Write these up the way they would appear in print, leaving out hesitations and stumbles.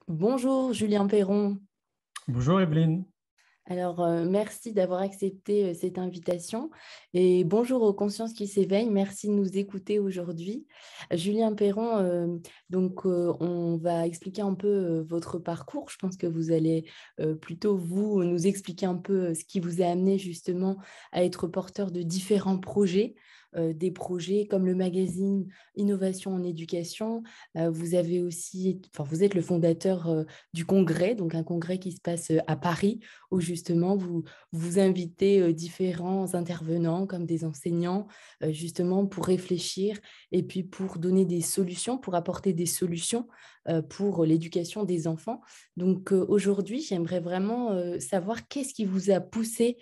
Bonjour Julien Perron. Bonjour Evelyne. Merci d'avoir accepté cette invitation et bonjour aux consciences qui s'éveillent. Merci de nous écouter aujourd'hui. Julien Perron, on va expliquer un peu votre parcours. Je pense que vous allez plutôt vous nous expliquer un peu ce qui vous a amené justement à être porteur de différents projets. Des projets comme le magazine Innovation en éducation. Vous avez aussi, enfin, vous êtes le fondateur du congrès, donc un congrès qui se passe à Paris où justement vous invitez différents intervenants comme des enseignants justement pour réfléchir et puis pour donner des solutions, pour apporter des solutions pour l'éducation des enfants. Aujourd'hui, j'aimerais vraiment savoir qu'est-ce qui vous a poussé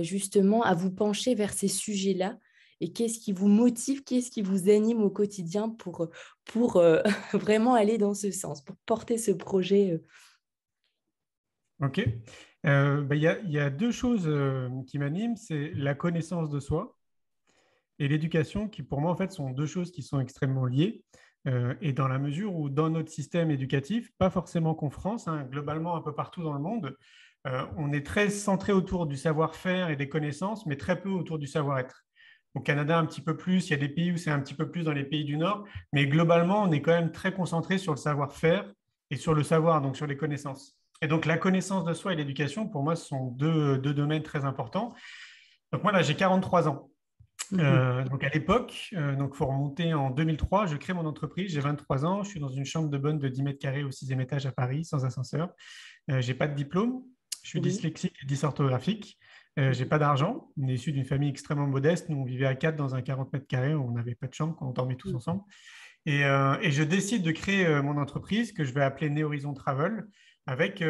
justement à vous pencher vers ces sujets-là et qu'est-ce qui vous motive, qu'est-ce qui vous anime au quotidien pour vraiment aller dans ce sens, pour porter ce projet. Ok. Il y a deux choses qui m'animent, c'est la connaissance de soi et l'éducation, qui pour moi en fait sont deux choses qui sont extrêmement liées. Et dans la mesure où dans notre système éducatif, pas forcément qu'en France, hein, globalement un peu partout dans le monde, on est très centré autour du savoir-faire et des connaissances, mais très peu autour du savoir-être. Au Canada, un petit peu plus, il y a des pays où c'est un petit peu plus dans les pays du Nord, mais globalement, on est quand même très concentré sur le savoir-faire et sur le savoir, donc sur les connaissances. Et donc la connaissance de soi et l'éducation, pour moi, ce sont deux domaines très importants. Donc moi, là, j'ai 43 ans. Mhm. Donc à l'époque, donc faut remonter en 2003, je crée mon entreprise, j'ai 23 ans, je suis dans une chambre de bonne de 10 mètres carrés au sixième étage à Paris, sans ascenseur. J'ai pas de diplôme, je suis Oui. dyslexique et dysorthographique. J'ai pas d'argent, on est issu d'une famille extrêmement modeste, nous on vivait à 4 dans un 40 mètres carrés, on n'avait pas de chambre quand on dormait tous ensemble. Et je décide de créer mon entreprise que je vais appeler Néhorizon Travel avec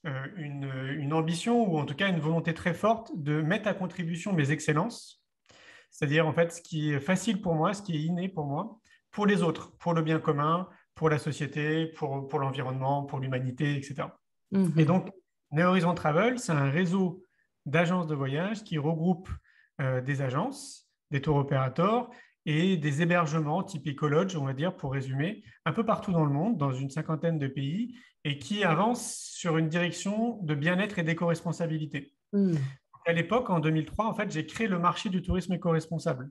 une ambition ou en tout cas une volonté très forte de mettre à contribution mes excellences, c'est-à-dire en fait ce qui est facile pour moi, ce qui est inné pour moi, pour les autres, pour le bien commun, pour la société, pour l'environnement, pour l'humanité, etc. Et Mhm. donc, Neo Horizon Travel, c'est un réseau d'agences de voyage qui regroupe des agences, des tour opérateurs et des hébergements type écologe, on va dire, pour résumer, un peu partout dans le monde, dans une cinquantaine de pays, et qui avance sur une direction de bien-être et d'éco-responsabilité. Mhm. À l'époque, en 2003, en fait, j'ai créé le marché du tourisme éco-responsable.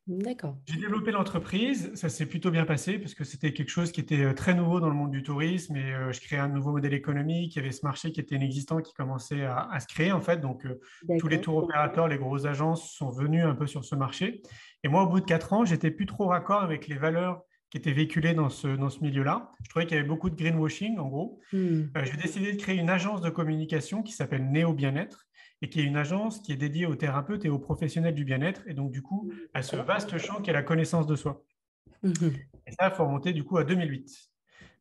D'accord. J'ai développé l'entreprise, ça s'est plutôt bien passé parce que c'était quelque chose qui était très nouveau dans le monde du tourisme et je créais un nouveau modèle économique. Il y avait ce marché qui était inexistant qui commençait à se créer en fait. Donc tous les D'accord. tours opérateurs, les grosses agences sont venus un peu sur ce marché. Et moi, au bout de 4 ans, j'étais plus trop raccord avec les valeurs qui étaient véhiculées dans ce milieu-là. Je trouvais qu'il y avait beaucoup de greenwashing en gros. Mhm. J'ai décidé de créer une agence de communication qui s'appelle Néo Bien-être et qui est une agence qui est dédiée aux thérapeutes et aux professionnels du bien-être et donc du coup à ce D'accord. vaste champ qu'est la connaissance de soi. Mhm. Et ça, il faut remonter du coup à 2008.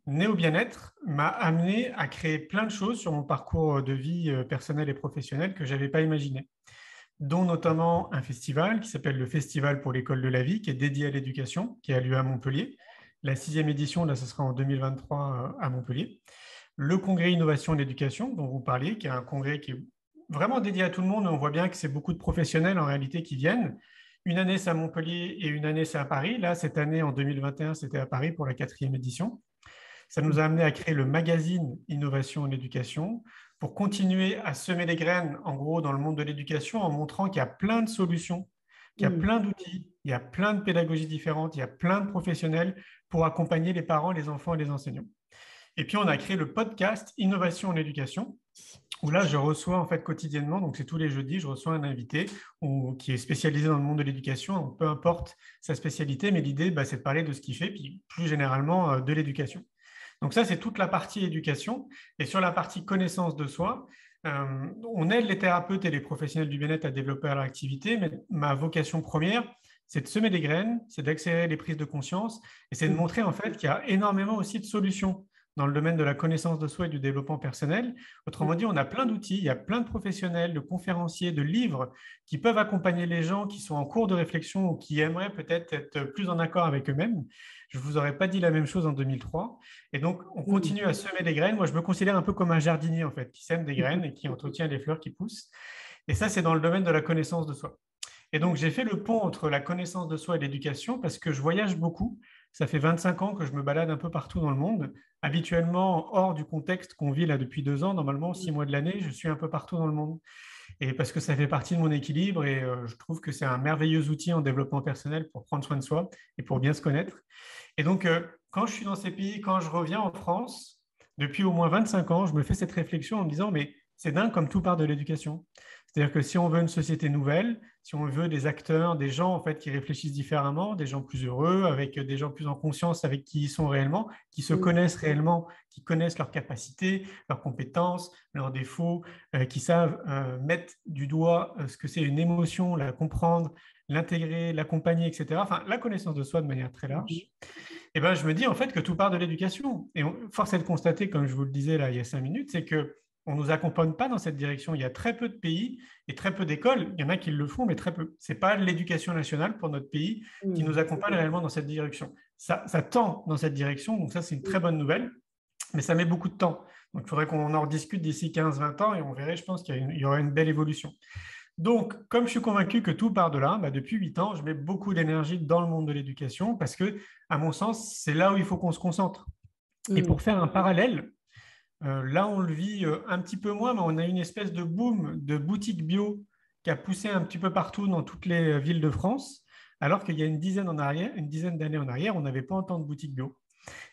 Néo Bien-être m'a amené à créer plein de choses sur mon parcours de vie personnelle et professionnelle que je n'avais pas imaginé, dont notamment un festival qui s'appelle le Festival pour l'école de la vie, qui est dédié à l'éducation, qui a lieu à Montpellier. La sixième édition, là, ce sera en 2023 à Montpellier. Le congrès Innovation en éducation, dont vous parliez, qui est un congrès qui est vraiment dédié à tout le monde. On voit bien que c'est beaucoup de professionnels en réalité qui viennent. Une année, c'est à Montpellier et une année, c'est à Paris. Là, cette année, en 2021, c'était à Paris pour la quatrième édition. Ça nous a amené à créer le magazine Innovation en éducation pour continuer à semer les graines, en gros, dans le monde de l'éducation en montrant qu'il y a plein de solutions, qu'il y a Mhm. plein d'outils, il y a plein de pédagogies différentes, il y a plein de professionnels pour accompagner les parents, les enfants et les enseignants. Et puis, on a créé le podcast Innovation en éducation, où là, je reçois en fait quotidiennement, donc c'est tous les jeudis, je reçois un invité qui est spécialisé dans le monde de l'éducation, donc peu importe sa spécialité, mais l'idée, c'est de parler de ce qu'il fait, puis plus généralement de l'éducation. Donc ça, c'est toute la partie éducation. Et sur la partie connaissance de soi, on aide les thérapeutes et les professionnels du bien-être à développer leur activité, mais ma vocation première, c'est de semer des graines, c'est d'accélérer les prises de conscience, et c'est de Mhm. montrer en fait qu'il y a énormément aussi de solutions dans le domaine de la connaissance de soi et du développement personnel. Autrement dit, on a plein d'outils, il y a plein de professionnels, de conférenciers, de livres qui peuvent accompagner les gens qui sont en cours de réflexion ou qui aimeraient peut-être être plus en accord avec eux-mêmes. Je ne vous aurais pas dit la même chose en 2003. Et donc, on Mhm. continue à semer des graines. Moi, je me considère un peu comme un jardinier, en fait, qui sème des graines et qui entretient les fleurs qui poussent. Et ça, c'est dans le domaine de la connaissance de soi. Et donc, j'ai fait le pont entre la connaissance de soi et l'éducation parce que je voyage beaucoup. Ça fait 25 ans que je me balade un peu partout dans le monde. Habituellement, hors du contexte qu'on vit là depuis 2 ans, normalement, 6 mois de l'année, je suis un peu partout dans le monde. Et parce que ça fait partie de mon équilibre et je trouve que c'est un merveilleux outil en développement personnel pour prendre soin de soi et pour bien se connaître. Et donc, quand je suis dans ces pays, quand je reviens en France, depuis au moins 25 ans, je me fais cette réflexion en me disant, mais c'est dingue comme tout part de l'éducation. C'est-à-dire que si on veut une société nouvelle, si on veut des acteurs, des gens en fait qui réfléchissent différemment, des gens plus heureux, avec des gens plus en conscience avec qui ils sont réellement, qui se connaissent réellement, qui connaissent leurs capacités, leurs compétences, leurs défauts, qui savent mettre du doigt ce que c'est une émotion, la comprendre, l'intégrer, l'accompagner, etc. Enfin, la connaissance de soi de manière très large. Et ben, je me dis en fait que tout part de l'éducation. Et force est de constater, comme je vous le disais là il y a 5 minutes, c'est que on ne nous accompagne pas dans cette direction. Il y a très peu de pays et très peu d'écoles. Il y en a qui le font, mais très peu. Ce n'est pas l'éducation nationale pour notre pays qui nous accompagne réellement dans cette direction. Ça tend dans cette direction, donc ça, c'est une très bonne nouvelle, mais ça met beaucoup de temps. Donc, il faudrait qu'on en rediscute d'ici 15-20 ans et on verrait, je pense qu'il y aura une belle évolution. Donc, comme je suis convaincu que tout part de là, depuis 8 ans, je mets beaucoup d'énergie dans le monde de l'éducation parce que, à mon sens, c'est là où il faut qu'on se concentre. Et pour faire un parallèle, là, on le vit un petit peu moins, mais on a une espèce de boom de boutiques bio qui a poussé un petit peu partout dans toutes les villes de France, alors qu'il y a une dizaine d'années en arrière, on n'avait pas autant de boutiques bio.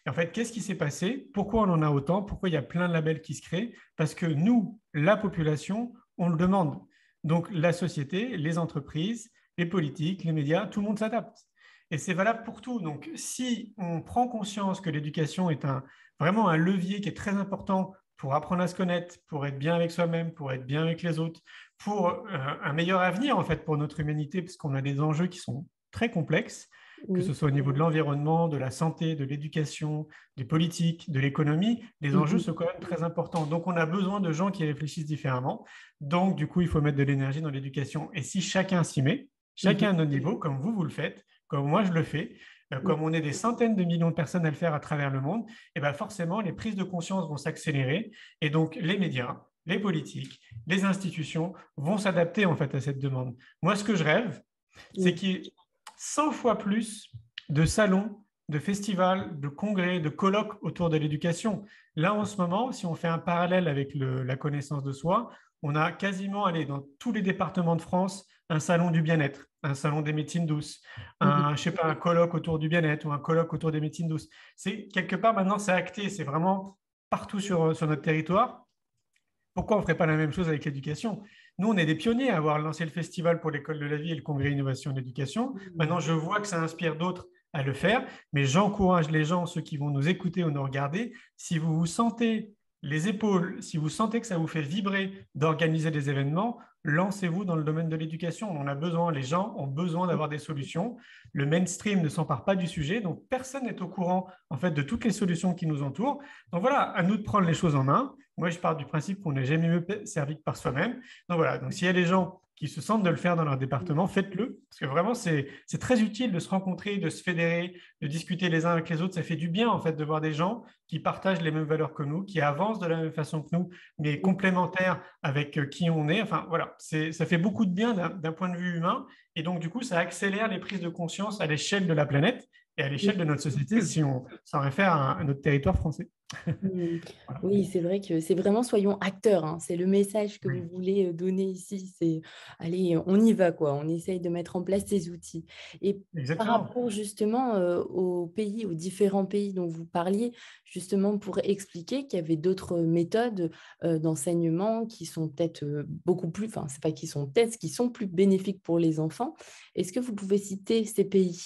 Et en fait, qu'est-ce qui s'est passé? Pourquoi on en a autant? Pourquoi il y a plein de labels qui se créent? Parce que nous, la population, on le demande. Donc, la société, les entreprises, les politiques, les médias, tout le monde s'adapte. Et c'est valable pour tout. Donc, si on prend conscience que l'éducation est vraiment un levier qui est très important pour apprendre à se connaître, pour être bien avec soi-même, pour être bien avec les autres, pour un meilleur avenir en fait pour notre humanité, parce qu'on a des enjeux qui sont très complexes, que ce soit au niveau de l'environnement, de la santé, de l'éducation, des politiques, de l'économie, les enjeux sont quand même très importants. Donc, on a besoin de gens qui réfléchissent différemment. Donc, du coup, il faut mettre de l'énergie dans l'éducation. Et si chacun s'y met, chacun à notre niveau, comme vous le faites, comme moi je le fais, comme on est des centaines de millions de personnes à le faire à travers le monde, et bien forcément, les prises de conscience vont s'accélérer. Et donc, les médias, les politiques, les institutions vont s'adapter en fait à cette demande. Moi, ce que je rêve, c'est qu'il y ait 100 fois plus de salons, de festivals, de congrès, de colloques autour de l'éducation. Là, en ce moment, si on fait un parallèle avec la connaissance de soi, on a quasiment, allé dans tous les départements de France, un salon du bien-être, un salon des médecines douces, je sais pas, un colloque autour du bien-être ou un colloque autour des médecines douces. C'est quelque part maintenant, c'est acté, c'est vraiment partout sur notre territoire. Pourquoi on ne ferait pas la même chose avec l'éducation? Nous, on est des pionniers à avoir lancé le festival pour l'école de la vie et le congrès innovation d'éducation. Maintenant, je vois que ça inspire d'autres à le faire, mais j'encourage les gens, ceux qui vont nous écouter ou nous regarder, si vous vous sentez les épaules, si vous sentez que ça vous fait vibrer d'organiser des événements, lancez-vous dans le domaine de l'éducation. On en a besoin, les gens ont besoin d'avoir des solutions. Le mainstream ne s'empare pas du sujet, donc personne n'est au courant en fait de toutes les solutions qui nous entourent. Donc voilà, à nous de prendre les choses en main. Moi, je pars du principe qu'on n'est jamais mieux servi que par soi-même. Donc voilà, donc s'il y a des gens qui se sentent de le faire dans leur département, faites-le. Parce que vraiment, c'est très utile de se rencontrer, de se fédérer, de discuter les uns avec les autres. Ça fait du bien, en fait, de voir des gens qui partagent les mêmes valeurs que nous, qui avancent de la même façon que nous, mais complémentaires avec qui on est. Enfin, voilà, ça fait beaucoup de bien d'un point de vue humain. Et donc, du coup, ça accélère les prises de conscience à l'échelle de la planète et à l'échelle de notre société si on s'en réfère à notre territoire français. Voilà. Oui, c'est vrai que c'est vraiment soyons acteurs, hein. C'est le message que vous voulez donner ici. C'est allez, on y va, quoi. On essaye de mettre en place ces outils. Et par Exactement. rapport justement aux pays, aux différents pays dont vous parliez, justement pour expliquer qu'il y avait d'autres méthodes d'enseignement qui sont peut-être beaucoup plus, enfin, c'est pas qui sont peut-être, qui sont plus bénéfiques pour les enfants. Est-ce que vous pouvez citer ces pays?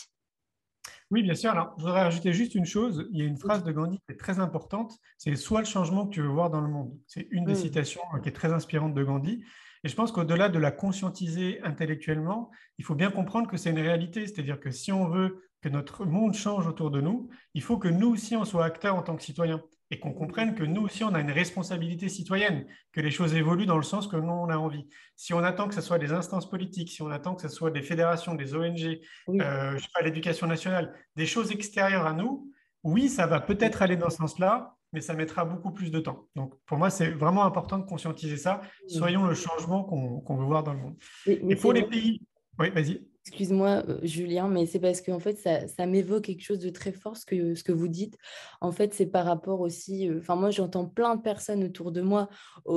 Oui, bien sûr. Alors, je voudrais rajouter juste une chose. Il y a une phrase de Gandhi qui est très importante. C'est soit le changement que tu veux voir dans le monde. C'est une des citations qui est très inspirante de Gandhi. Et je pense qu'au-delà de la conscientiser intellectuellement, il faut bien comprendre que c'est une réalité. C'est-à-dire que si on veut que notre monde change autour de nous, il faut que nous aussi, on soit acteurs en tant que citoyens et qu'on comprenne que nous aussi, on a une responsabilité citoyenne, que les choses évoluent dans le sens que nous, on a envie. Si on attend que ce soit des instances politiques, si on attend que ce soit des fédérations, des ONG, je sais pas, l'éducation nationale, des choses extérieures à nous, oui, ça va peut-être aller dans ce sens-là, mais ça mettra beaucoup plus de temps. Donc, pour moi, c'est vraiment important de conscientiser ça. Soyons le changement qu'on veut voir dans le monde. Mais Et c'est pour les vrai. pays, oui, vas-y. Excuse-moi, Julien, mais c'est parce qu'en fait, ça m'évoque quelque chose de très fort, ce que vous dites. En fait, c'est par rapport aussi, enfin, moi, j'entends plein de personnes autour de moi,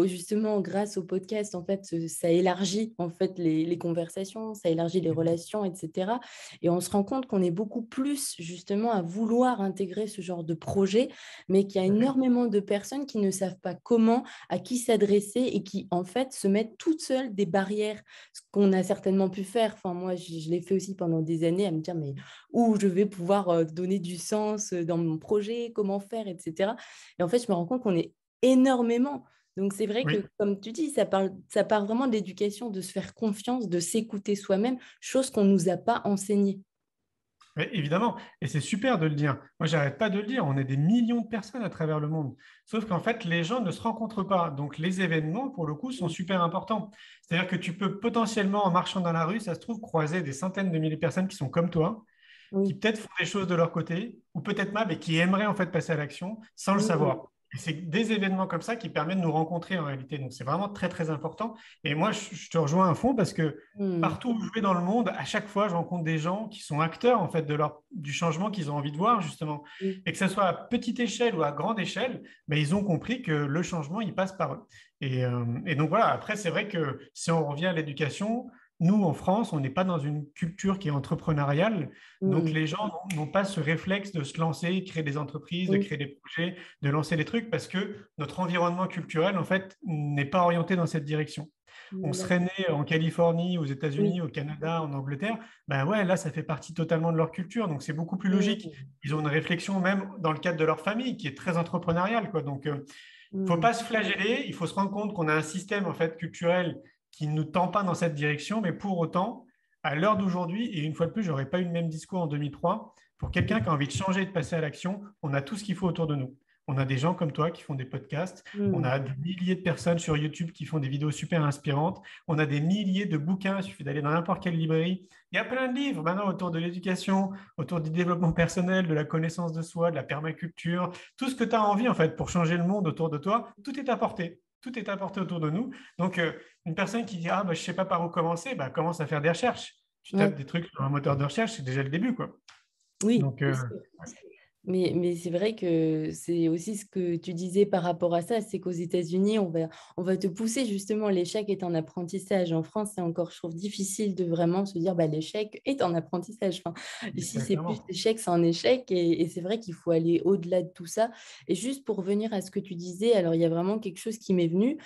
justement, grâce au podcast, en fait, ça élargit, en fait, les conversations, ça élargit les relations, etc. Et on se rend compte qu'on est beaucoup plus, justement, à vouloir intégrer ce genre de projet, mais qu'il y a énormément de personnes qui ne savent pas comment, à qui s'adresser et qui, en fait, se mettent toutes seules des barrières, ce qu'on a certainement pu faire. Enfin, moi, je l'ai fait aussi pendant des années à me dire, mais où je vais pouvoir donner du sens dans mon projet, comment faire, etc. Et en fait, je me rends compte qu'on est énormément. Donc, c'est vrai Oui. que, comme tu dis, ça part vraiment de l'éducation, de se faire confiance, de s'écouter soi-même, chose qu'on ne nous a pas enseignée. Oui, évidemment, et c'est super de le dire. Moi, j'arrête pas de le dire. On est des millions de personnes à travers le monde. Sauf qu'en fait, les gens ne se rencontrent pas. Donc, les événements, pour le coup, sont super importants. C'est-à-dire que tu peux potentiellement, en marchant dans la rue, ça se trouve, croiser des centaines de milliers de personnes qui sont comme toi, qui Oui, peut-être font des choses de leur côté, ou peut-être pas, mais qui aimeraient en fait passer à l'action sans le oui, savoir. Et c'est des événements comme ça qui permettent de nous rencontrer en réalité. Donc c'est vraiment très très important. Et moi, je te rejoins à fond parce que oui, partout où je vais dans le monde, à chaque fois, je rencontre des gens qui sont acteurs en fait du changement qu'ils ont envie de voir justement. oui, Et que ce soit à petite échelle ou à grande échelle, ben, ils ont compris que le changement, il passe par eux. Et donc voilà, après, c'est vrai que si on revient à l'éducation, nous, en France, on n'est pas dans une culture qui est entrepreneuriale. Donc, oui, les gens n'ont pas ce réflexe de se lancer, créer des entreprises, de oui, créer des projets, de lancer des trucs parce que notre environnement culturel, en fait, n'est pas orienté dans cette direction. On oui, serait né en Californie, aux États-Unis, oui, au Canada, en Angleterre, ben ouais, là, ça fait partie totalement de leur culture. Donc, c'est beaucoup plus logique. oui, Ils ont une réflexion même dans le cadre de leur famille qui est très entrepreneuriale, quoi. Donc, il ne faut pas se flageller. Il faut se rendre compte qu'on a un système, en fait, culturel qui ne nous tend pas dans cette direction, mais pour autant, à l'heure d'aujourd'hui, et une fois de plus, je n'aurais pas eu le même discours en 2003, pour quelqu'un qui a envie de changer et de passer à l'action, on a tout ce qu'il faut autour de nous. On a des gens comme toi qui font des podcasts, on oui, a des milliers de personnes sur YouTube qui font des vidéos super inspirantes, on a des milliers de bouquins, il suffit d'aller dans n'importe quelle librairie. Il y a plein de livres maintenant autour de l'éducation, autour du développement personnel, de la connaissance de soi, de la permaculture, tout ce que tu as envie en fait pour changer le monde autour de toi, tout est apporté. Tout est apporté autour de nous. Donc, une personne qui dit ah, bah, je ne sais pas par où commencer, bah, commence à faire des recherches. Tu tapes oui, des trucs sur un moteur de recherche, c'est déjà le début, quoi. oui, Donc, c'est sûr. Mais c'est vrai que c'est aussi ce que tu disais par rapport à ça, c'est qu'aux États-Unis, on va te pousser justement, l'échec est un apprentissage. En France, c'est encore, je trouve, difficile de vraiment se dire, bah, l'échec est un apprentissage. Enfin, ici, c'est plus clairement. échec, c'est un échec. Et c'est vrai qu'il faut aller au-delà de tout ça. Et juste pour revenir à ce que tu disais, alors il y a vraiment quelque chose qui m'est venu,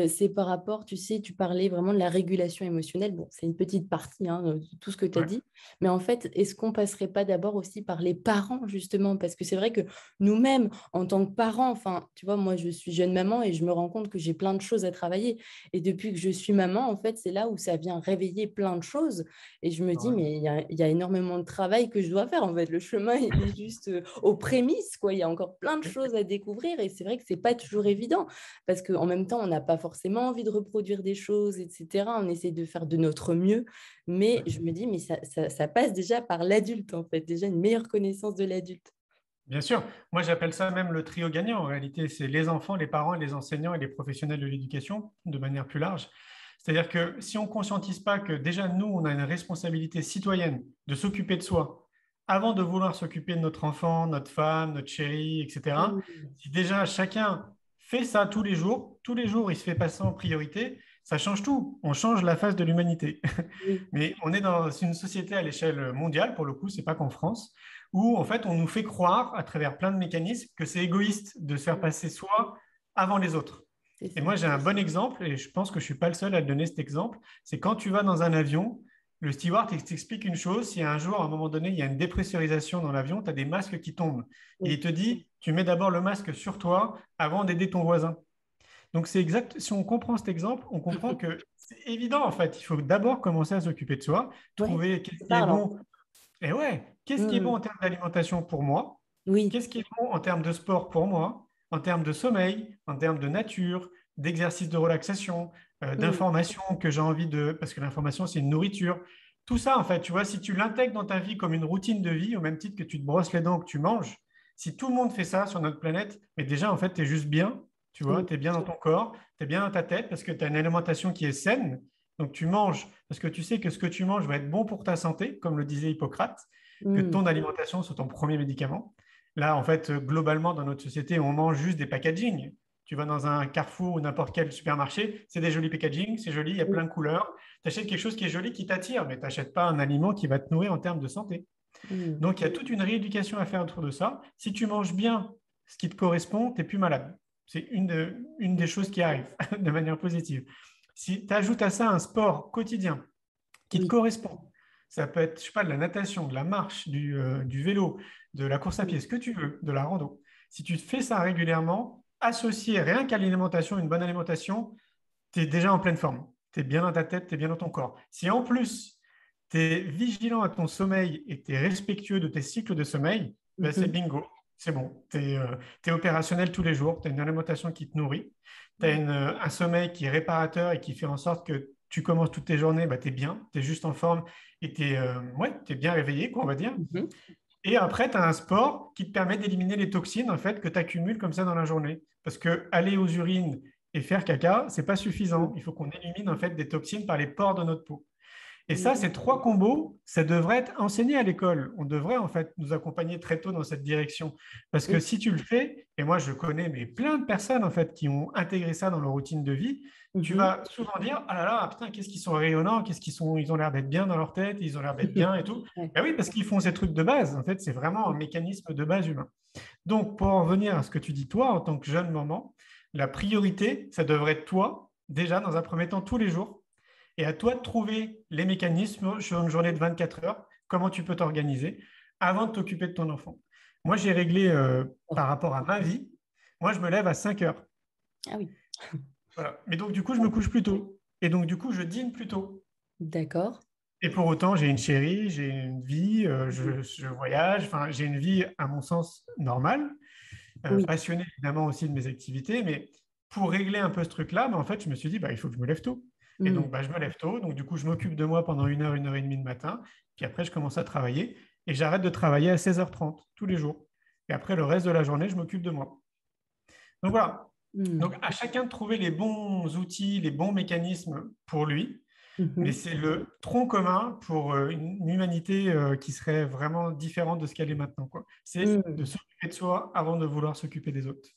c'est par rapport, tu sais, tu parlais vraiment de la régulation émotionnelle. Bon, c'est une petite partie hein, de tout ce que tu as Ouais. dit. Mais en fait, est-ce qu'on passerait pas d'abord aussi par les parents, justement? Parce que c'est vrai que nous-mêmes, en tant que parents, enfin, tu vois, moi, je suis jeune maman et je me rends compte que j'ai plein de choses à travailler. Et depuis que je suis maman, en fait, c'est là où ça vient réveiller plein de choses. Et je me dis, Ouais. mais il y a énormément de travail que je dois faire. En fait, le chemin, il est juste aux prémices, quoi. Il y a encore plein de choses à découvrir. Et c'est vrai que c'est pas toujours évident parce qu'en même temps, on n'a pas forcément envie de reproduire des choses, etc. On essaie de faire de notre mieux. Mais je me dis, mais ça passe déjà par l'adulte, en fait, déjà une meilleure connaissance de l'adulte. Bien sûr, moi j'appelle ça même le trio gagnant. En réalité, c'est les enfants, les parents, les enseignants et les professionnels de l'éducation de manière plus large. C'est-à-dire que si on ne conscientise pas que déjà nous, on a une responsabilité citoyenne de s'occuper de soi avant de vouloir s'occuper de notre enfant, notre femme, notre chérie, etc. Mm. Si déjà chacun fait ça tous les jours il se fait passer en priorité, ça change tout. On change la face de l'humanité. Oui, Mais on est dans une société à l'échelle mondiale, pour le coup, c'est pas qu'en France, où en fait on nous fait croire à travers plein de mécanismes que c'est égoïste de se faire passer soi avant les autres. c'est Et ça. moi j'ai un bon exemple, et je pense que je ne suis pas le seul à te donner cet exemple, c'est quand tu vas dans un avion, le steward t'explique une chose, si un jour, à un moment donné, il y a une dépressurisation dans l'avion, tu as des masques qui tombent. Et il Oui, te dit, tu mets d'abord le masque sur toi avant d'aider ton voisin. Donc c'est exact, si on comprend cet exemple, on comprend que c'est évident en fait, il faut d'abord commencer à s'occuper de soi, ouais, trouver qu'est-ce c'est qui est parlant. bon. Et ouais, qu'est-ce qui est bon Mm. en termes d'alimentation pour moi? Oui, Qu'est-ce qui est bon en termes de sport pour moi? En termes de sommeil, en termes de nature, d'exercice de relaxation, mm. d'information que j'ai envie de... Parce que l'information, c'est une nourriture. Tout ça, en fait, tu vois, si tu l'intègres dans ta vie comme une routine de vie, au même titre que tu te brosses les dents, que tu manges, si tout le monde fait ça sur notre planète, mais déjà, en fait, tu es juste bien, tu vois, Oui, tu es bien dans ton corps, tu es bien dans ta tête parce que tu as une alimentation qui est saine Donc, tu manges parce que tu sais que ce que tu manges va être bon pour ta santé, comme le disait Hippocrate, que Mm. ton alimentation soit ton premier médicament. Là, en fait, globalement, dans notre société, on mange juste des packaging. Tu vas dans un Carrefour ou n'importe quel supermarché, c'est des jolis packaging, c'est joli, il y a plein de couleurs. Tu achètes quelque chose qui est joli, qui t'attire, mais tu n'achètes pas un aliment qui va te nourrir en termes de santé. Mm. Donc, il y a toute une rééducation à faire autour de ça. Si tu manges bien ce qui te correspond, tu n'es plus malade. C'est une des choses qui arrivent de manière positive. Si tu ajoutes à ça un sport quotidien qui te Oui. correspond, ça peut être, je sais pas, de la natation, de la marche, du vélo, de la course à pied, ce que tu veux, de la rando. Si tu fais ça régulièrement, associé rien qu'à l'alimentation, une bonne alimentation, tu es déjà en pleine forme. Tu es bien dans ta tête, tu es bien dans ton corps. Si en plus, tu es vigilant à ton sommeil et tu es respectueux de tes cycles de sommeil, ben c'est Mhm. bingo. C'est bon. Tu es opérationnel tous les jours. Tu as une alimentation qui te nourrit. Tu as un sommeil qui est réparateur et qui fait en sorte que tu commences toutes tes journées, ben, tu es bien, tu es juste en forme et tu es, ouais, bien réveillé, quoi, on va dire. Mhm. Et après, tu as un sport qui te permet d'éliminer les toxines en fait, que tu accumules comme ça dans la journée. Parce que aller aux urines et faire caca, c'est pas suffisant. Il faut qu'on élimine en fait des toxines par les pores de notre peau. Et ça, Mhm. ces trois combos, ça devrait être enseigné à l'école. On devrait en fait nous accompagner très tôt dans cette direction. Parce que Oui. si tu le fais, et moi je connais mais plein de personnes en fait qui ont intégré ça dans leur routine de vie, tu Mhm. vas souvent dire ah là là putain qu'est-ce qu'ils sont rayonnants, ils ont l'air d'être bien dans leur tête, ils ont l'air d'être bien et tout. Ouais. Ben oui parce qu'ils font ces trucs de base. En fait, c'est vraiment un mécanisme de base humain. Donc pour en revenir à ce que tu dis toi en tant que jeune maman, la priorité, ça devrait être toi déjà dans un premier temps tous les jours et à toi de trouver les mécanismes sur une journée de 24 heures, comment tu peux t'organiser avant de t'occuper de ton enfant. Moi, j'ai réglé Oh. par rapport à ma vie. Moi, je me lève à 5 heures. Ah oui. Voilà. Mais donc, du coup, je me couche plus tôt. Et donc, du coup, je dîne plus tôt. D'accord. Et pour autant, j'ai une chérie, j'ai une vie, je voyage, enfin, j'ai une vie, à mon sens, normale, Oui. passionnée évidemment aussi de mes activités, mais pour régler un peu ce truc-là, en fait, je me suis dit, bah, il faut que je me lève tôt. Et Mm. donc, bah, je me lève tôt, donc du coup, je m'occupe de moi pendant une heure et demie le matin, puis après, je commence à travailler, et j'arrête de travailler à 16h30 tous les jours. Et après, le reste de la journée, je m'occupe de moi. Donc voilà. Donc, Mm. à chacun de trouver les bons outils, les bons mécanismes pour lui, mais Mhm. c'est le tronc commun pour une humanité qui serait vraiment différente de ce qu'elle est maintenant, quoi. C'est de Mm. s'occuper de soi avant de vouloir s'occuper des autres.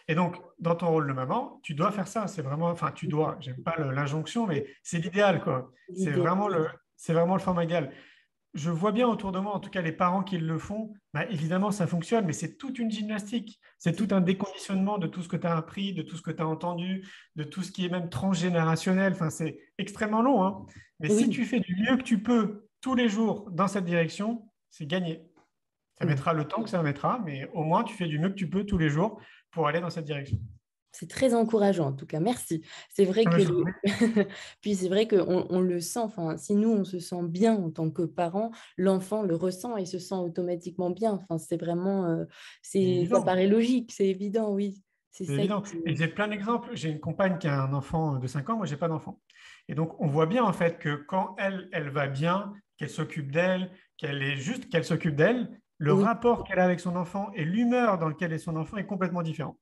Et donc, dans ton rôle de maman, tu dois faire ça. C'est vraiment, enfin, tu dois. J'aime pas l'injonction, mais c'est l'idéal, quoi. L'idée. C'est vraiment le format idéal. Je vois bien autour de moi, en tout cas les parents qui le font, bah, évidemment ça fonctionne, mais c'est toute une gymnastique, c'est tout un déconditionnement de tout ce que tu as appris, de tout ce que tu as entendu, de tout ce qui est même transgénérationnel. Enfin, c'est extrêmement long, hein. Mais si Oui. tu fais du mieux que tu peux tous les jours dans cette direction, c'est gagné. Ça Mm. mettra le temps que ça mettra, mais au moins tu fais du mieux que tu peux tous les jours pour aller dans cette direction. C'est très encourageant, en tout cas. Merci. C'est vrai Ah, mais que je t'en prie. puis c'est vrai qu'on on le sent. Enfin, si nous on se sent bien en tant que parent, l'enfant le ressent et se sent automatiquement bien. Enfin, c'est vraiment, C'est ça évident. paraît logique, c'est évident, oui. C'est C'est ça évident. qui. Et j'ai plein d'exemples. J'ai une compagne qui a un enfant de 5 ans, moi, j'ai pas d'enfant. Et donc, on voit bien en fait que quand elle va bien, qu'elle s'occupe d'elle, qu'elle s'occupe d'elle, le Oui. rapport qu'elle a avec son enfant et l'humeur dans laquelle est son enfant est complètement différent.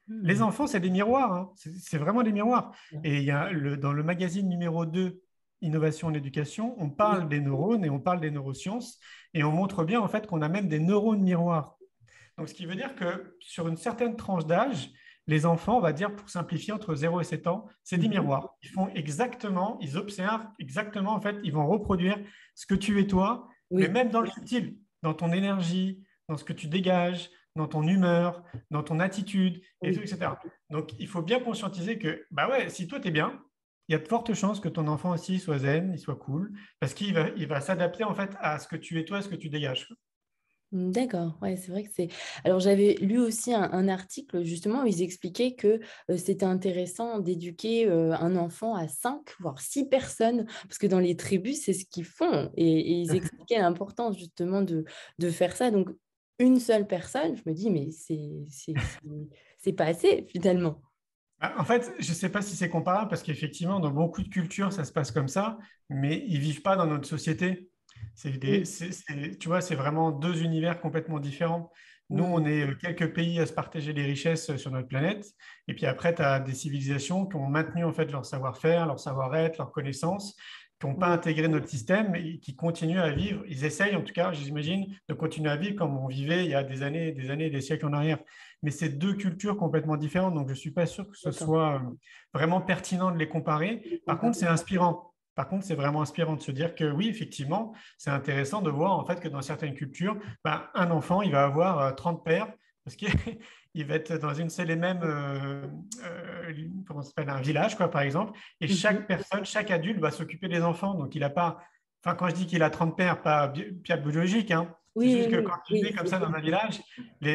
Les Hmm. enfants, c'est des miroirs, hein. C'est vraiment des miroirs. Et il y a dans le magazine numéro 2, Innovation en éducation, on Oui. parle des neurones et on parle des neurosciences et on montre bien en fait qu'on a même des neurones miroirs. Donc, ce qui veut dire que sur une certaine tranche d'âge, les enfants, on va dire pour simplifier, entre 0 et 7 ans, c'est des Mhm. miroirs. Ils font exactement, ils observent exactement, en fait, ils vont reproduire ce que tu es toi, mais Oui. même dans le subtil, dans ton énergie, dans ce que tu dégages, dans ton humeur, dans ton attitude, et tout, Oui. etc. Donc, il faut bien conscientiser que, bah ouais, si toi, tu es bien, il y a de fortes chances que ton enfant aussi soit zen, il soit cool, parce il va s'adapter, en fait, à ce que tu es toi, à ce que tu dégages. D'accord, ouais, c'est vrai que c'est. Alors, j'avais lu aussi un article justement où ils expliquaient que c'était intéressant d'éduquer un enfant à 5, voire 6 personnes, parce que dans les tribus, c'est ce qu'ils font. Et ils expliquaient l'importance justement de faire ça. Donc, une seule personne, je me dis, mais c'est pas assez finalement. Ah, en fait, je ne sais pas si c'est comparable parce qu'effectivement, dans beaucoup de cultures, ça se passe comme ça, mais ils ne vivent pas dans notre société. Oui. Tu vois, c'est vraiment deux univers complètement différents. Nous, on est quelques pays à se partager les richesses sur notre planète. Et puis après, tu as des civilisations qui ont maintenu en fait leur savoir-faire, leur savoir-être, leurs connaissances, qui n'ont pas intégré notre système et qui continuent à vivre. Ils essayent, en tout cas, j'imagine, de continuer à vivre comme on vivait il y a des années, des siècles en arrière. Mais c'est deux cultures complètement différentes. Donc, je ne suis pas sûr que ce soit vraiment pertinent de les comparer. Par contre, c'est inspirant. Par contre, c'est vraiment inspirant de se dire que oui, effectivement, c'est intéressant de voir en fait que dans certaines cultures, un enfant, il va avoir 30 pères parce qu'il il va être dans une seule et même, comment ça s'appelle, un village, quoi, par exemple. Et chaque personne, chaque adulte va s'occuper des enfants. Donc, il n'a pas, enfin, quand je dis qu'il a 30 pères, pas biologique, hein, c'est juste que quand tu vis comme ça dans un village,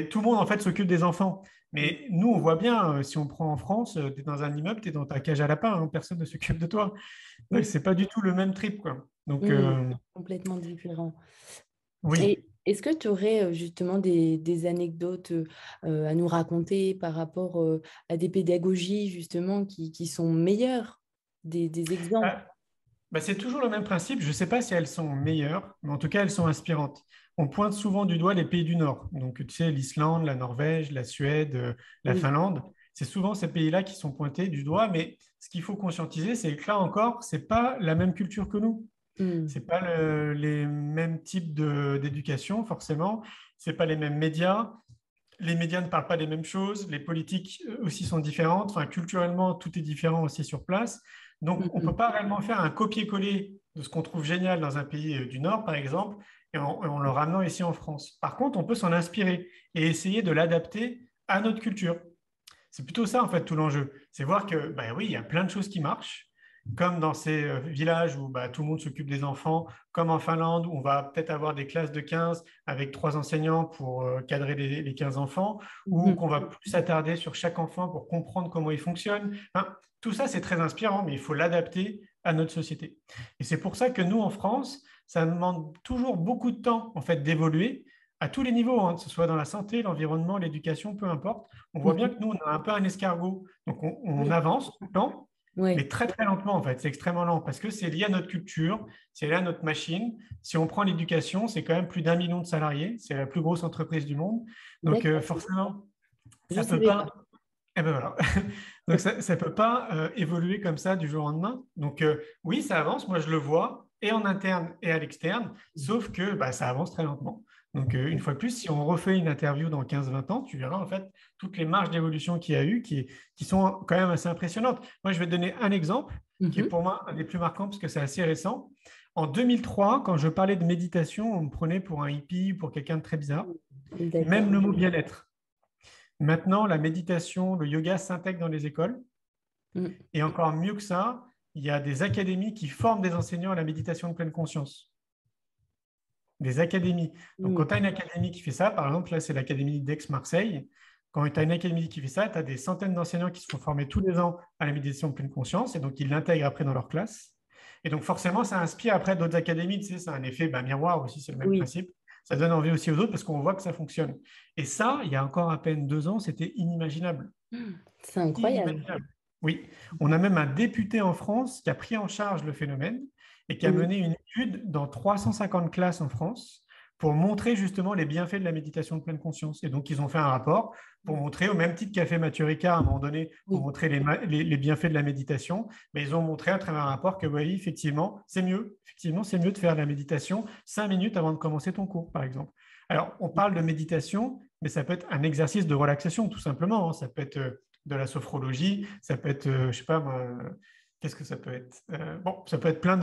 tout le monde en fait s'occupe des enfants. Mais nous, on voit bien, si on prend en France, tu es dans un immeuble, tu es dans ta cage à lapin, hein, personne ne s'occupe de toi. Donc, c'est pas du tout le même trip, quoi. Donc, complètement différent. oui. Et est-ce que tu aurais justement des anecdotes à nous raconter par rapport à des pédagogies justement qui sont meilleures, des exemples? C'est toujours le même principe. Je ne sais pas si elles sont meilleures, mais en tout cas, elles sont inspirantes. On pointe souvent du doigt les pays du Nord. Donc, tu sais, l'Islande, la Norvège, la Suède, la Oui. Finlande. C'est souvent ces pays-là qui sont pointés du doigt. Mais ce qu'il faut conscientiser, c'est que là encore, ce n'est pas la même culture que nous. Ce n'est pas les mêmes types d'éducation, forcément. Ce n'est pas les mêmes médias. Les médias ne parlent pas des mêmes choses. Les politiques aussi sont différentes. Enfin, culturellement, tout est différent aussi sur place. Donc, on ne peut pas réellement faire un copier-coller de ce qu'on trouve génial dans un pays du Nord, par exemple, et en le ramenant ici en France. Par contre, on peut s'en inspirer et essayer de l'adapter à notre culture. C'est plutôt ça, en fait, tout l'enjeu. C'est voir que, oui, il y a plein de choses qui marchent, comme dans ces villages où tout le monde s'occupe des enfants, comme en Finlande, où on va peut-être avoir des classes de 15 avec 3 enseignants pour cadrer les 15 enfants, ou qu'on va plus s'attarder sur chaque enfant pour comprendre comment il fonctionne. Enfin, tout ça, c'est très inspirant, mais il faut l'adapter à notre société. Et c'est pour ça que nous, en France, ça demande toujours beaucoup de temps, en fait, d'évoluer à tous les niveaux, hein, que ce soit dans la santé, l'environnement, l'éducation, peu importe. On voit bien que nous, on a un peu un escargot. Donc, on avance tout le temps, mais très, très lentement, en fait. C'est extrêmement lent parce que c'est lié à notre culture, c'est lié à notre machine. Si on prend l'éducation, c'est quand même plus d'1 million de salariés. C'est la plus grosse entreprise du monde. Donc, forcément, ça ne peut pas. Eh ben voilà. Donc, ça ne peut pas évoluer comme ça du jour au lendemain. Donc, oui, ça avance. Moi, je le vois, et en interne et à l'externe, sauf que ça avance très lentement. Donc, une fois de plus, si on refait une interview dans 15-20 ans, tu verras en fait toutes les marges d'évolution qu'il y a eu qui sont quand même assez impressionnantes. Moi, je vais te donner un exemple qui est pour moi un des plus marquants parce que c'est assez récent. En 2003, quand je parlais de méditation, on me prenait pour un hippie, pour quelqu'un de très bizarre. Même le mot bien-être. Maintenant, la méditation, le yoga s'intègre dans les écoles. Et encore mieux que ça, il y a des académies qui forment des enseignants à la méditation de pleine conscience. Des académies. Donc, quand tu as une académie qui fait ça, par exemple, là, c'est l'académie d'Aix-Marseille. Quand tu as une académie qui fait ça, tu as des centaines d'enseignants qui se font former tous les ans à la méditation de pleine conscience et donc ils l'intègrent après dans leur classe. Et donc, forcément, ça inspire après d'autres académies. Tu sais, c'est un effet miroir aussi, c'est le même principe. Ça donne envie aussi aux autres parce qu'on voit que ça fonctionne. Et ça, il y a encore à peine 2 ans, c'était inimaginable. C'est incroyable. Inimaginable. Oui, on a même un député en France qui a pris en charge le phénomène et qui a mené une étude dans 350 classes en France pour montrer justement les bienfaits de la méditation de pleine conscience. Et donc, ils ont fait un rapport pour montrer, au même titre qu'a fait Mathieu Ricard à un moment donné, pour montrer les bienfaits de la méditation, mais ils ont montré à travers un rapport que oui, effectivement, c'est mieux. Effectivement, c'est mieux de faire de la méditation 5 minutes avant de commencer ton cours, par exemple. Alors, on parle de méditation, mais ça peut être un exercice de relaxation, tout simplement. Ça peut être de la sophrologie, ça peut être, je ne sais pas moi, qu'est-ce que ça peut être bon, ça peut être plein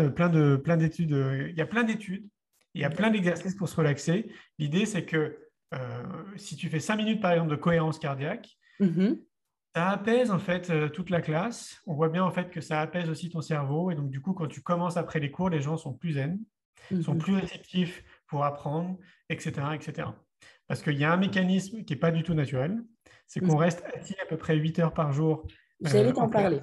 d'études. Il y a plein d'études, il y a plein d'exercices pour se relaxer. L'idée, c'est que si tu fais 5 minutes, par exemple, de cohérence cardiaque, ça apaise en fait toute la classe. On voit bien en fait que ça apaise aussi ton cerveau. Et donc, du coup, quand tu commences après les cours, les gens sont plus zen, sont plus réceptifs pour apprendre, etc., etc. Parce qu'il y a un mécanisme qui n'est pas du tout naturel, c'est qu'on reste assis à peu près 8 heures par jour. J'allais t'en parler,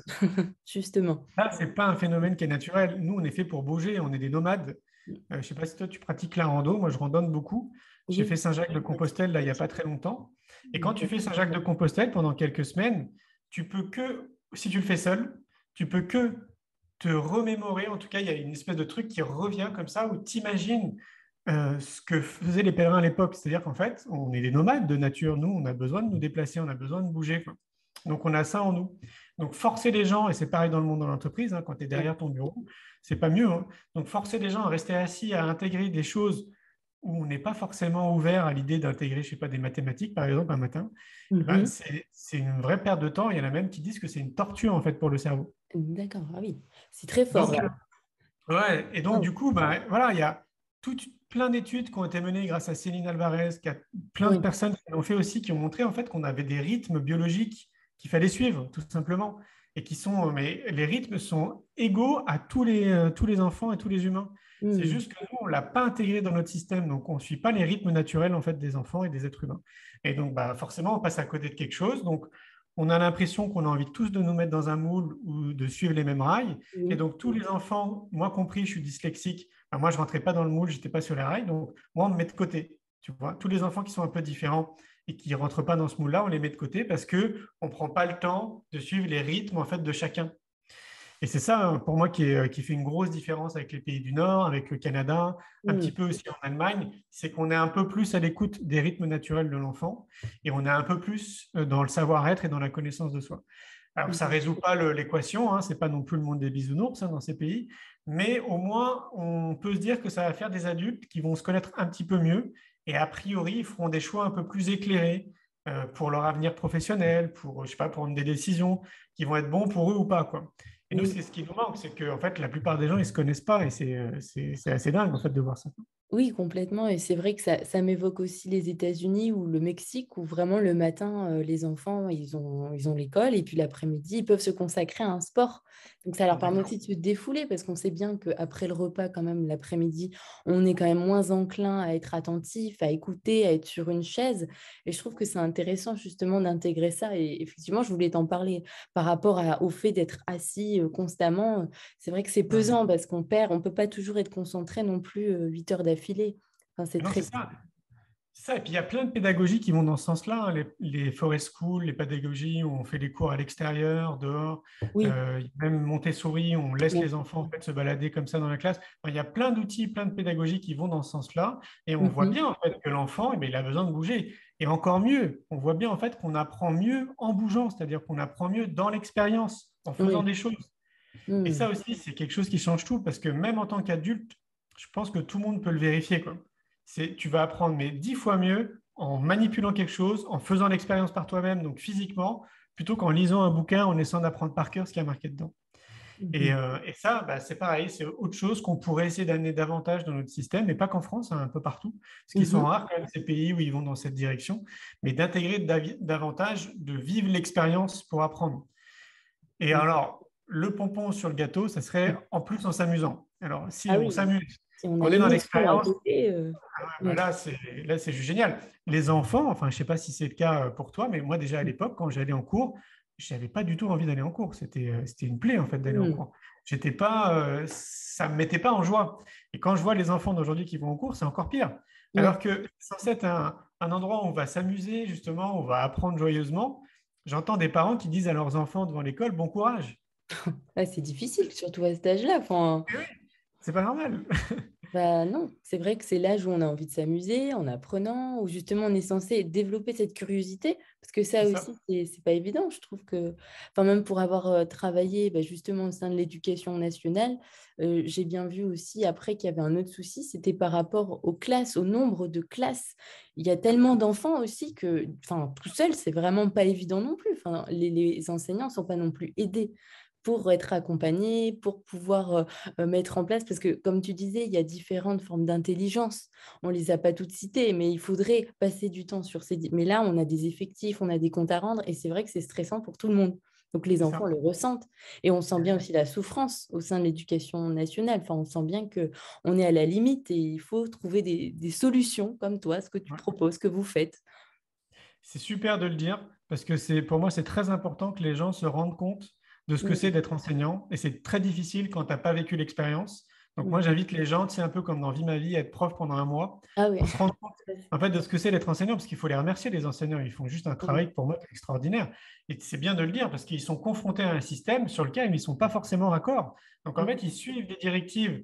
justement. Là, ce n'est pas un phénomène qui est naturel. Nous, on est fait pour bouger, on est des nomades. Je ne sais pas si toi, tu pratiques la rando. Moi, je randonne beaucoup. J'ai fait Saint-Jacques-de-Compostelle là, il n'y a pas très longtemps. Et quand tu fais Saint-Jacques-de-Compostelle pendant quelques semaines, tu peux que, si tu le fais seul, tu peux que te remémorer. En tout cas, il y a une espèce de truc qui revient comme ça où tu imagines ce que faisaient les pèlerins à l'époque. C'est-à-dire qu'en fait, on est des nomades de nature. Nous, on a besoin de nous déplacer, on a besoin de bouger, quoi. Donc, on a ça en nous. Donc, forcer les gens, et c'est pareil dans le monde de l'entreprise, hein, quand tu es derrière ton bureau, c'est pas mieux, hein. Donc, forcer les gens à rester assis, à intégrer des choses où on n'est pas forcément ouvert à l'idée d'intégrer, je sais pas, des mathématiques, par exemple, un matin, eh ben, Mhm. c'est une vraie perte de temps. Il y en a même qui disent que c'est une torture, en fait, pour le cerveau. D'accord, ah oui, c'est très fort Donc, là. ouais, et donc Wow. du coup, bah, voilà, il y a plein d'études qui ont été menées grâce à Céline Alvarez, plein de Oui. personnes qui l'ont fait aussi, qui ont montré en fait qu'on avait des rythmes biologiques qu'il fallait suivre, tout simplement, et qui sont, mais les rythmes sont égaux à tous les enfants et tous les humains. C'est Hmm. juste que nous, on l'a pas intégré dans notre système, donc on ne suit pas les rythmes naturels en fait des enfants et des êtres humains. Et donc, bah, forcément, on passe à côté de quelque chose. Donc, on a l'impression qu'on a envie tous de nous mettre dans un moule ou de suivre les mêmes rails. Et Oui. donc, tous les enfants, moi compris, je suis dyslexique. Ben, moi, je ne rentrais pas dans le moule, je n'étais pas sur les rails. Donc, moi, on me met de côté. Tu vois, tous les enfants qui sont un peu différents et qui ne rentrent pas dans ce moule-là, on les met de côté parce qu'on ne prend pas le temps de suivre les rythmes en fait, de chacun. Et c'est ça, hein, pour moi, qui fait une grosse différence avec les pays du Nord, avec le Canada, un petit Hmm. peu aussi en Allemagne, c'est qu'on est un peu plus à l'écoute des rythmes naturels de l'enfant et on est un peu plus dans le savoir-être et dans la connaissance de soi. Alors, ça ne Hmm. résout pas l'équation, hein, ce n'est pas non plus le monde des bisounours hein, dans ces pays, mais au moins, on peut se dire que ça va faire des adultes qui vont se connaître un petit peu mieux et a priori, ils feront des choix un peu plus éclairés pour leur avenir professionnel, pour, je sais pas, prendre des décisions qui vont être bons pour eux ou pas, quoi. Et nous, Oui. c'est ce qui nous manque, c'est que en fait, la plupart des gens, ils ne se connaissent pas et c'est assez dingue en fait, de voir ça. Oui, complètement. Et c'est vrai que ça m'évoque aussi les États-Unis ou le Mexique, où vraiment le matin, les enfants, ils ont l'école et puis l'après-midi, ils peuvent se consacrer à un sport. Donc ça leur permet Exactement. aussi de se défouler parce qu'on sait bien qu'après le repas, quand même, l'après-midi, on est quand même moins enclin à être attentif, à écouter, à être sur une chaise. Et je trouve que c'est intéressant justement d'intégrer ça. Et effectivement, je voulais t'en parler par rapport au fait d'être assis constamment. C'est vrai que c'est Hum. pesant parce on peut pas toujours être concentré non plus 8 heures d'affilée. Enfin, c'est Non, très... c'est ça. Ça, et puis il y a plein de pédagogies qui vont dans ce sens-là, hein. Les forest schools, les pédagogies où on fait les cours à l'extérieur, dehors, Oui, même Montessori, on laisse bien les sûr. enfants en fait, se balader comme ça dans la classe. Enfin, il y a plein d'outils, plein de pédagogies qui vont dans ce sens-là, et on voit Mhm. bien en fait que l'enfant, eh bien, il a besoin de bouger. Et encore mieux, on voit bien en fait qu'on apprend mieux en bougeant, c'est-à-dire qu'on apprend mieux dans l'expérience, en faisant Oui. des choses. Et Mhm. ça aussi, c'est quelque chose qui change tout, parce que même en tant qu'adulte, je pense que tout le monde peut le vérifier, quoi. Tu vas apprendre mais 10 fois mieux en manipulant quelque chose, en faisant l'expérience par toi-même, donc physiquement, plutôt qu'en lisant un bouquin, en essayant d'apprendre par cœur ce qui a marqué dedans. Mhm. Et ça, bah, c'est pareil, c'est autre chose qu'on pourrait essayer d'amener davantage dans notre système, mais pas qu'en France, hein, un peu partout, parce qu'ils sont Mhm. rares quand même ces pays où ils vont dans cette direction, mais d'intégrer davantage, de vivre l'expérience pour apprendre. Et Mhm. alors, le pompon sur le gâteau, ça serait en plus en s'amusant. Alors, si Ah on oui, s'amuse, si on a qu'on est dans l'émotion à l'expérience, côté, bah oui. là, c'est juste génial. Les enfants, enfin, je ne sais pas si c'est le cas pour toi, mais moi, déjà à l'époque, quand j'allais en cours, je n'avais pas du tout envie d'aller en cours. C'était une plaie, en fait, d'aller en Mhm. cours. J'étais pas, ça ne me mettait pas en joie. Et quand je vois les enfants d'aujourd'hui qui vont en cours, c'est encore pire. Alors Oui. que c'est censé être un endroit où on va s'amuser, justement, où on va apprendre joyeusement. J'entends des parents qui disent à leurs enfants devant l'école, bon courage. Ah, c'est difficile, surtout à cet âge-là. Enfin, Eh oui, c'est pas normal. bah non, c'est vrai que c'est l'âge où on a envie de s'amuser en apprenant, où justement on est censé développer cette curiosité, parce que C'est ça ça. aussi, c'est pas évident. Je trouve que, enfin, même pour avoir travaillé bah, justement au sein de l'éducation nationale, j'ai bien vu aussi après qu'il y avait un autre souci, c'était par rapport aux classes, au nombre de classes. Il y a tellement d'enfants aussi que, enfin, tout seul, c'est vraiment pas évident non plus. Enfin, les enseignants sont pas non plus aidés pour être accompagnés, pour pouvoir mettre en place, parce que comme tu disais, il y a différentes formes d'intelligence. On ne les a pas toutes citées, mais il faudrait passer du temps sur ces... Mais là, on a des effectifs, on a des comptes à rendre, et c'est vrai que c'est stressant pour tout le monde. Donc les C'est enfants ça. le ressentent. Et on sent bien aussi la souffrance au sein de l'éducation nationale. Enfin, on sent bien qu'on est à la limite et il faut trouver des solutions comme toi, ce que tu Ouais. proposes, que vous faites. C'est super de le dire parce que pour moi, c'est très important que les gens se rendent compte de ce que Mm. c'est d'être enseignant. Et c'est très difficile quand tu n'as pas vécu l'expérience Donc, moi, j'invite les gens, c'est un peu comme dans Vie ma vie, à être prof pendant un mois Ah oui. pour se rendre compte en fait, de ce que c'est d'être enseignant, parce qu'il faut les remercier, les enseignants. Ils font juste un travail, pour moi, extraordinaire. Et c'est bien de le dire, parce qu'ils sont confrontés à un système sur lequel ils ne sont pas forcément raccord. Donc, en fait, ils suivent des directives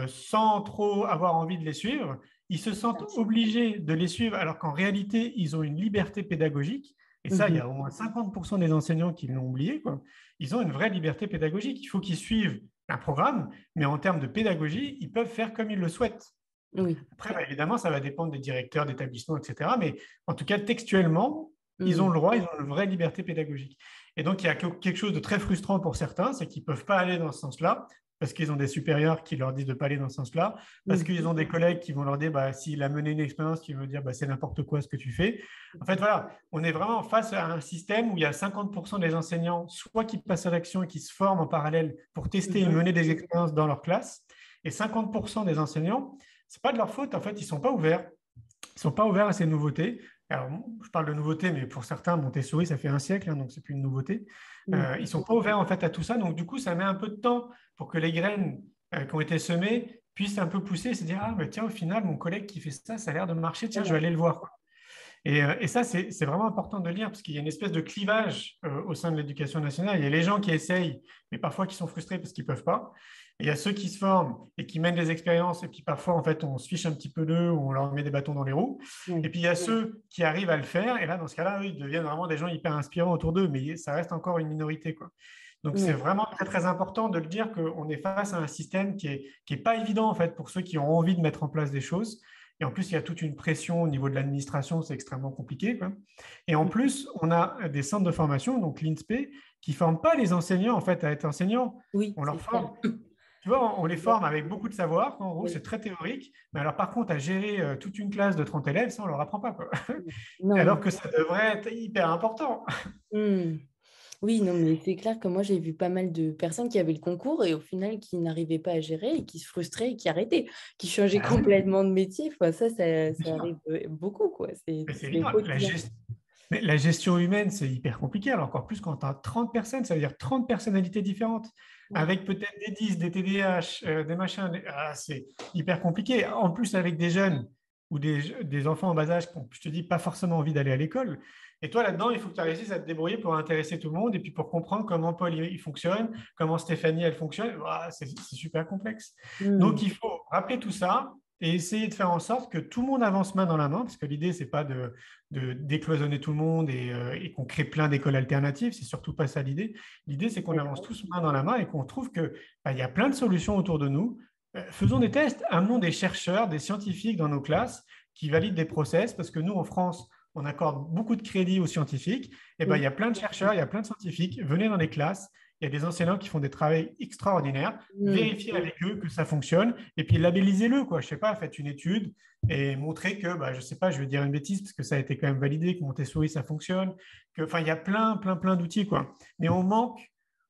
sans trop avoir envie de les suivre. Ils se sentent obligés de les suivre, alors qu'en réalité, ils ont une liberté pédagogique. Et ça, il y a au moins 50% des enseignants qui l'ont oublié, quoi. Ils ont une vraie liberté pédagogique. Il faut qu'ils suivent un programme, mais en termes de pédagogie, ils peuvent faire comme ils le souhaitent. Oui. Après, évidemment, ça va dépendre des directeurs d'établissement, etc. Mais en tout cas, textuellement, ils ont le droit, ils ont une vraie liberté pédagogique. Et donc, il y a quelque chose de très frustrant pour certains, c'est qu'ils ne peuvent pas aller dans ce sens-là, parce qu'ils ont des supérieurs qui leur disent de ne pas aller dans ce sens-là, parce qu'ils ont des collègues qui vont leur dire, s'il a mené une expérience, qui vont dire, c'est n'importe quoi ce que tu fais. En fait, voilà, on est vraiment face à un système où il y a 50% des enseignants, soit qui passent à l'action et qui se forment en parallèle pour tester et mener des expériences dans leur classe, et 50% des enseignants, ce n'est pas de leur faute, en fait, ils ne sont pas ouverts. Ils ne sont pas ouverts à ces nouveautés. Alors, je parle de nouveautés, mais pour certains, Montessori, ça fait un siècle, donc ce n'est plus une nouveauté. Ils ne sont pas ouverts en fait à tout ça. Donc, du coup, ça met un peu de temps pour que les graines qui ont été semées puissent un peu pousser et se dire, tiens, au final, mon collègue qui fait ça, ça a l'air de marcher, tiens, je vais aller le voir. Et ça, c'est vraiment important de le lire parce qu'il y a une espèce de clivage au sein de l'éducation nationale. Il y a les gens qui essayent, mais parfois qui sont frustrés parce qu'ils ne peuvent pas. Et il y a ceux qui se forment et qui mènent des expériences, et puis parfois, en fait, on se fiche un petit peu d'eux ou on leur met des bâtons dans les roues. Et puis, il y a ceux qui arrivent à le faire. Et là, dans ce cas-là, ils deviennent vraiment des gens hyper inspirants autour d'eux, mais ça reste encore une minorité, quoi. Donc, c'est vraiment très, très important de le dire qu'on est face à un système qui est pas évident, en fait, pour ceux qui ont envie de mettre en place des choses. Et en plus, il y a toute une pression au niveau de l'administration, c'est extrêmement compliqué, quoi. Et en plus, on a des centres de formation, donc l'INSPE, qui ne forment pas les enseignants en fait, à être enseignants. Oui, On leur forme. Tu vois, on les forme avec beaucoup de savoir. En gros, c'est très théorique. Mais alors, par contre, à gérer toute une classe de 30 élèves, ça, on ne leur apprend pas, quoi. Alors que ça devrait être hyper important. Oui, non, mais c'est clair que moi, j'ai vu pas mal de personnes qui avaient le concours et au final, qui n'arrivaient pas à gérer et qui se frustraient et qui arrêtaient, qui changeaient complètement de métier. Enfin, ça arrive beaucoup, quoi. C'est C'est au évident. quotidien. Mais la gestion humaine, c'est hyper compliqué. Alors, encore plus quand tu as 30 personnes, ça veut dire 30 personnalités différentes, avec peut-être des 10, des TDAH, des machins. C'est hyper compliqué. En plus, avec des jeunes ou des enfants en bas âge qui ont, je te dis, pas forcément envie d'aller à l'école. Et toi, là-dedans, il faut que tu réussisses à te débrouiller pour intéresser tout le monde et puis pour comprendre comment Paul il fonctionne, comment Stéphanie elle fonctionne. C'est super complexe. Donc, il faut rappeler tout ça et essayer de faire en sorte que tout le monde avance main dans la main, parce que l'idée, ce n'est pas de décloisonner tout le monde et qu'on crée plein d'écoles alternatives. C'est surtout pas ça l'idée. L'idée, c'est qu'on avance tous main dans la main et qu'on trouve qu'il y a plein de solutions autour de nous. Faisons des tests, amenons des chercheurs, des scientifiques dans nos classes qui valident des process, parce que nous, en France, on accorde beaucoup de crédit aux scientifiques. Et il y a plein de chercheurs, il y a plein de scientifiques. Venez dans les classes. Il y a des enseignants qui font des travaux extraordinaires. Vérifiez avec eux que ça fonctionne et puis labellisez-le, quoi. Je sais pas, faites une étude et montrez que, je sais pas, je vais dire une bêtise parce que ça a été quand même validé, que Montessori, ça fonctionne. Enfin, il y a plein d'outils, quoi. Mais on manque,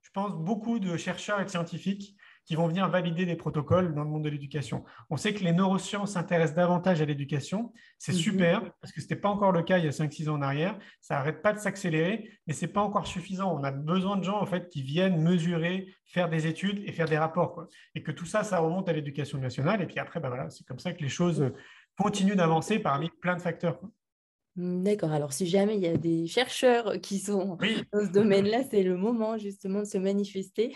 je pense, beaucoup de chercheurs et de scientifiques qui vont venir valider des protocoles dans le monde de l'éducation. On sait que les neurosciences s'intéressent davantage à l'éducation. C'est super, parce que ce n'était pas encore le cas il y a 5-6 ans en arrière. Ça n'arrête pas de s'accélérer, mais ce n'est pas encore suffisant. On a besoin de gens en fait, qui viennent mesurer, faire des études et faire des rapports, quoi. Et que tout ça, ça remonte à l'éducation nationale. Et puis après, voilà, c'est comme ça que les choses continuent d'avancer parmi plein de facteurs, quoi. D'accord. Alors, si jamais il y a des chercheurs qui sont Oui. dans ce domaine-là, c'est le moment justement de se manifester.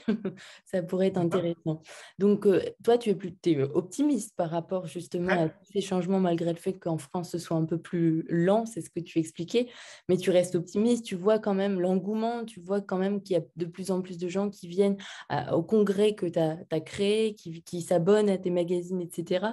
Ça pourrait être intéressant. Donc, toi, tu es optimiste par rapport justement à tous ces changements, malgré le fait qu'en France, ce soit un peu plus lent, c'est ce que tu expliquais. Mais tu restes optimiste, tu vois quand même l'engouement, tu vois quand même qu'il y a de plus en plus de gens qui viennent au congrès que tu as créé, qui s'abonnent à tes magazines, etc.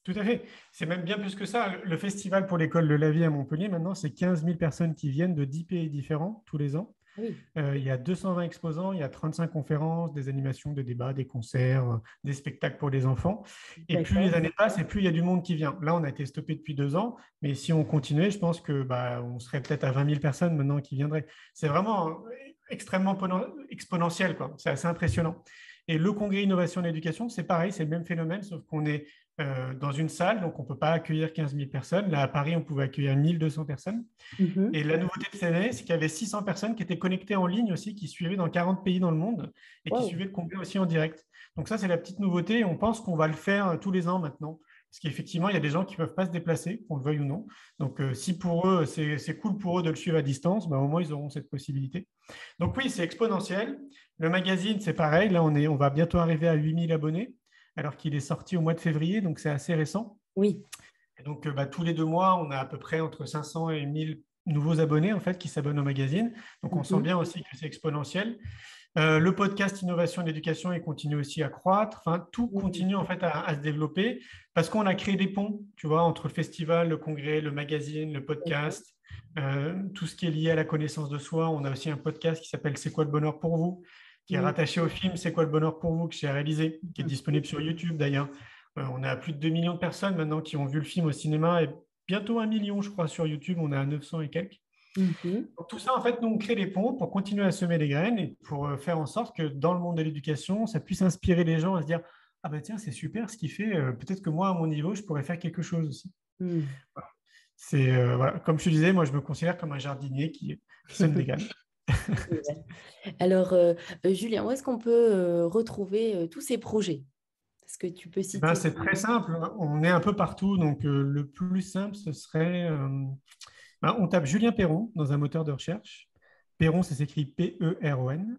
Tout à fait. C'est même bien plus que ça. Le festival pour l'école de la vie à Montpellier, maintenant, c'est 15 000 personnes qui viennent de 10 pays différents tous les ans. Oui. Il y a 220 exposants, il y a 35 conférences, des animations, des débats, des concerts, des spectacles pour les enfants. Et plus les années passent, et plus il y a du monde qui vient. Là, on a été stoppé depuis 2 ans, mais si on continuait, je pense que on serait peut-être à 20 000 personnes maintenant qui viendraient. C'est vraiment extrêmement exponentiel, quoi. C'est assez impressionnant. Et le congrès Innovation de l'éducation, c'est pareil, c'est le même phénomène, sauf qu'on est dans une salle, donc on ne peut pas accueillir 15 000 personnes. Là, à Paris, on pouvait accueillir 1200 personnes. Mhm. Et la nouveauté de cette année, c'est qu'il y avait 600 personnes qui étaient connectées en ligne aussi, qui suivaient dans 40 pays dans le monde et qui Wow. suivaient le congrès aussi en direct. Donc ça, c'est la petite nouveauté. Et on pense qu'on va le faire tous les ans maintenant. Parce qu'effectivement, il y a des gens qui ne peuvent pas se déplacer, qu'on le veuille ou non. Donc, si pour eux, c'est cool pour eux de le suivre à distance, bah, au moins, ils auront cette possibilité. Donc oui, c'est exponentiel. Le magazine, c'est pareil. Là, on va bientôt arriver à 8000 abonnés, alors qu'il est sorti au mois de février, donc c'est assez récent. Oui. Et donc, tous les 2 mois, on a à peu près entre 500 et 1000 nouveaux abonnés en fait, qui s'abonnent au magazine. Donc, on sent Mhm. bien aussi que c'est exponentiel. Le podcast Innovation et Éducation, il continue aussi à croître. Enfin, tout Mhm. continue en fait à se développer parce qu'on a créé des ponts, tu vois, entre le festival, le congrès, le magazine, le D'accord. podcast, tout ce qui est lié à la connaissance de soi. On a aussi un podcast qui s'appelle C'est quoi le bonheur pour vous, qui est Mhm. rattaché au film C'est quoi le bonheur pour vous que j'ai réalisé, qui est Mhm. disponible sur YouTube d'ailleurs. On a plus de 2 millions de personnes maintenant qui ont vu le film au cinéma et bientôt 1 million, je crois, sur YouTube. On est à 900 et quelques. Mhm. Donc, tout ça, en fait, nous, on crée des ponts pour continuer à semer les graines et pour faire en sorte que dans le monde de l'éducation, ça puisse inspirer les gens à se dire, ah ben tiens, c'est super ce qu'il fait, peut-être que moi, à mon niveau, je pourrais faire quelque chose aussi. Mhm. C'est, voilà. Comme je te disais, moi, je me considère comme un jardinier qui sème des graines. Génial. Alors, Julien, où est-ce qu'on peut retrouver tous ces projets? Est-ce que tu peux Eh ben, citer? c'est très simple, on est un peu partout, donc le plus simple, ce serait, ben, on tape Julien Perron dans un moteur de recherche. Perron, ça s'écrit Peron.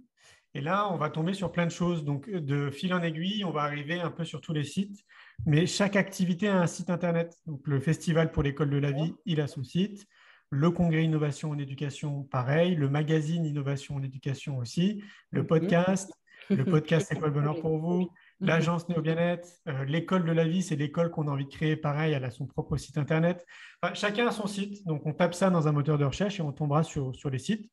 Et là, on va tomber sur plein de choses. Donc, de fil en aiguille, on va arriver un peu sur tous les sites. Mais chaque activité a un site internet. Donc, le Festival pour l'école de la vie, il a son site. Le Congrès Innovation en éducation, pareil. Le magazine Innovation en éducation aussi. Le Mhm. podcast. Le podcast, c'est quoi le bonheur Projet. pour vous? Mhm. L'agence Néo Bien-être. L'école de la vie, c'est l'école qu'on a envie de créer. Pareil, elle a son propre site internet. Enfin, chacun a son site. Donc, on tape ça dans un moteur de recherche et on tombera sur les sites.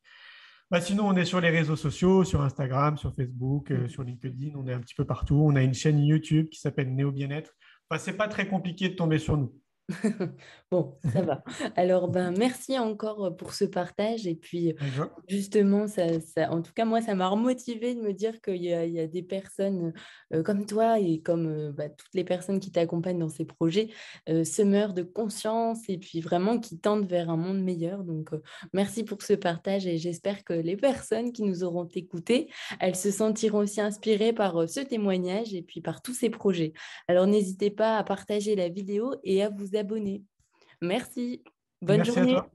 Bah, sinon, on est sur les réseaux sociaux, sur Instagram, sur Facebook, sur LinkedIn, on est un petit peu partout. On a une chaîne YouTube qui s'appelle Néo Bien-être. Enfin, c'est pas très compliqué de tomber sur nous. Bon, ça va. Alors, ben, merci encore pour ce partage. Et puis, Avec joie. justement, en tout cas, moi, ça m'a remotivé de me dire il y a des personnes comme toi et comme bah, toutes les personnes qui t'accompagnent dans ces projets, semeurs de conscience et puis vraiment qui tendent vers un monde meilleur. Donc, merci pour ce partage et j'espère que les personnes qui nous auront écoutés, elles se sentiront aussi inspirées par ce témoignage et puis par tous ces projets. Alors, n'hésitez pas à partager la vidéo et à vous abonner. Merci. Bonne Merci à journée. toi.